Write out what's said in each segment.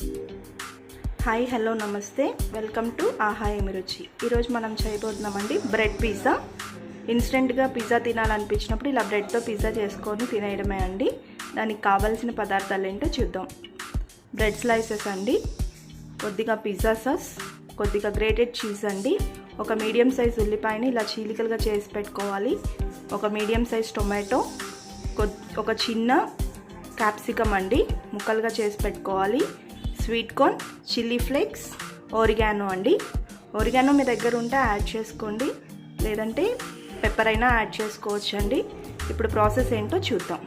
Hi hello నమస్తే, welcome to ఆహా ఏమి రుచి. ఈరోజు మనం చేయబోతున్నామండి బ్రెడ్ పిజ్జా. ఇన్స్టెంట్గా పిజ్జా తినాలనిపించినప్పుడు ఇలా బ్రెడ్తో పిజ్జా చేసుకొని తినేయడమే అండి. దానికి కావాల్సిన పదార్థాలు ఏంటో చూద్దాం. బ్రెడ్ స్లైసెస్ అండి, కొద్దిగా పిజ్జా సాస్, కొద్దిగా గ్రేటెడ్ చీజ్ అండి, ఒక మీడియం సైజ్ ఉల్లిపాయని ఇలా చీలికలుగా చేసి పెట్టుకోవాలి, ఒక మీడియం సైజ్ టొమాటో, ఒక చిన్న క్యాప్సికమ్ అండి ముక్కలుగా చేసి పెట్టుకోవాలి, sweet corn, chilli flakes, oregano అండి. ఓరిగానో మీ దగ్గర ఉంటే యాడ్ చేసుకోండి, లేదంటే పెప్పర్ అయినా యాడ్ చేసుకోవచ్చు అండి. ఇప్పుడు ప్రాసెస్ ఏంటో చూద్దాం.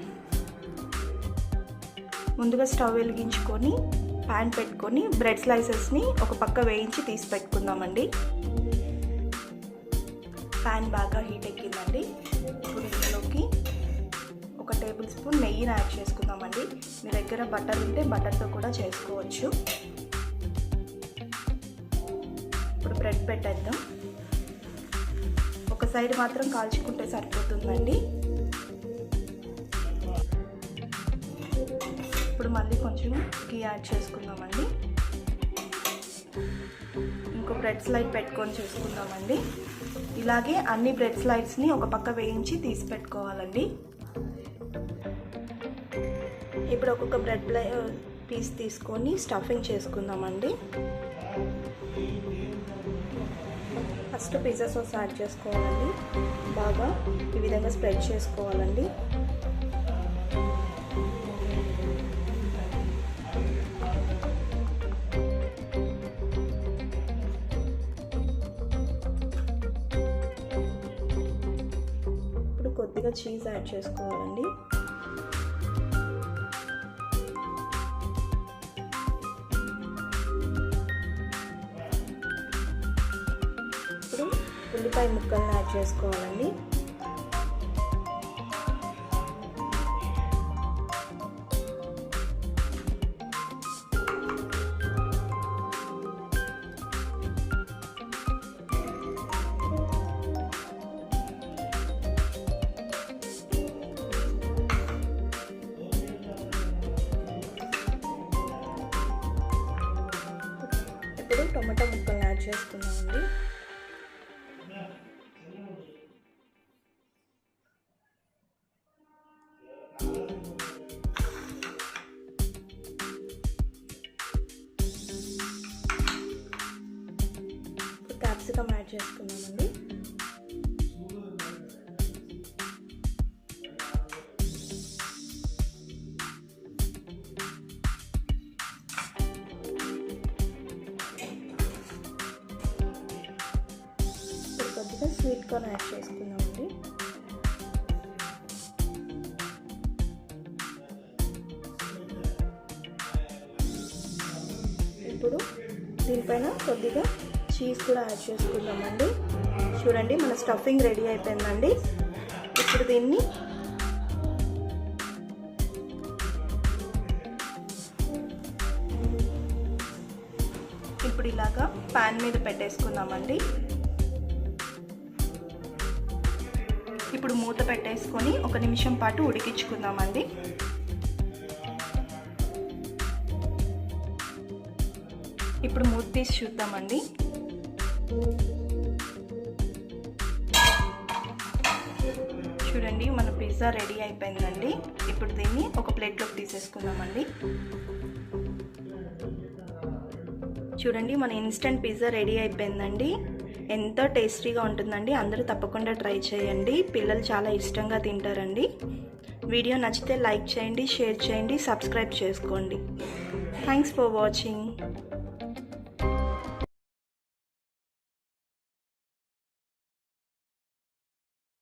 ముందుగా స్టవ్ వెలిగించుకొని ప్యాన్ పెట్టుకొని బ్రెడ్ స్లైసెస్ని ఒక పక్క వేయించి తీసి పెట్టుకుందామండి. ప్యాన్ బాగా హీట్ ఎక్కిందండి. ఇప్పుడు ఇందులోకి ఒక టేబుల్ స్పూన్ నెయ్యిని యాడ్ చేసుకుందామండి. మీ దగ్గర బటర్ ఉంటే బటర్తో కూడా చేసుకోవచ్చు. ఇప్పుడు బ్రెడ్ పెట్టేద్దాం. ఒక సైడ్ మాత్రం కాల్చుకుంటే సరిపోతుందండి. ఇప్పుడు మళ్ళీ కొంచెం గీ యాడ్ చేసుకుందామండి. ఇంకో బ్రెడ్ స్లైడ్ పెట్టుకొని చేసుకుందామండి. ఇలాగే అన్ని బ్రెడ్ స్లైడ్స్ని ఒక పక్క వేయించి తీసి పెట్టుకోవాలండి. ఇప్పుడు ఒక్కొక్క బ్రెడ్ పీస్ తీసుకొని స్టఫింగ్ చేసుకుందామండి. ఫస్ట్ పిజ్జా సాస్ యాడ్ చేసుకోవాలండి. బాగా ఈ విధంగా స్ప్రెడ్ చేసుకోవాలండి. ఇప్పుడు కొద్దిగా చీజ్ యాడ్ చేసుకోవాలండి. ఉల్లిపాయ ముక్కలను యాడ్ చేసుకోవాలండి. ఇప్పుడు టొమాటో ముక్కలను యాడ్ చేసుకున్నామండి. క్యాప్సికమ్ యాడ్ చేసుకున్నామండి. కొద్దిగా స్వీట్ కార్న్ యాడ్ చేసుకున్నామండి. ఇప్పుడు దీనిపైన కొద్దిగా చీజ్ కూడా యాడ్ చేసుకుందామండి. చూడండి, మన స్టఫింగ్ రెడీ అయిపోయిందండి. ఇప్పుడు దీన్ని ఇలాగా ప్యాన్ మీద పెట్టేసుకుందామండి. ఇప్పుడు మూత పెట్టేసుకొని 1 నిమిషం పాటు ఉడికించుకుందామండి. ఇప్పుడు మూత తీసి చూద్దామండి. చూడండి, మన పిజ్జా రెడీ అయిపోయిందండి. ఇప్పుడు దీన్ని ఒక ప్లేట్లోకి తీసేసుకుందామండి. చూడండి, మన ఇన్స్టెంట్ పిజ్జా రెడీ అయిపోయిందండి. ఎంతో టేస్టీగా ఉంటుందండి. అందరూ తప్పకుండా ట్రై చేయండి. పిల్లలు చాలా ఇష్టంగా తింటారండి. వీడియో నచ్చితే లైక్ చేయండి, షేర్ చేయండి, సబ్స్క్రైబ్ చేసుకోండి. Thanks for watching.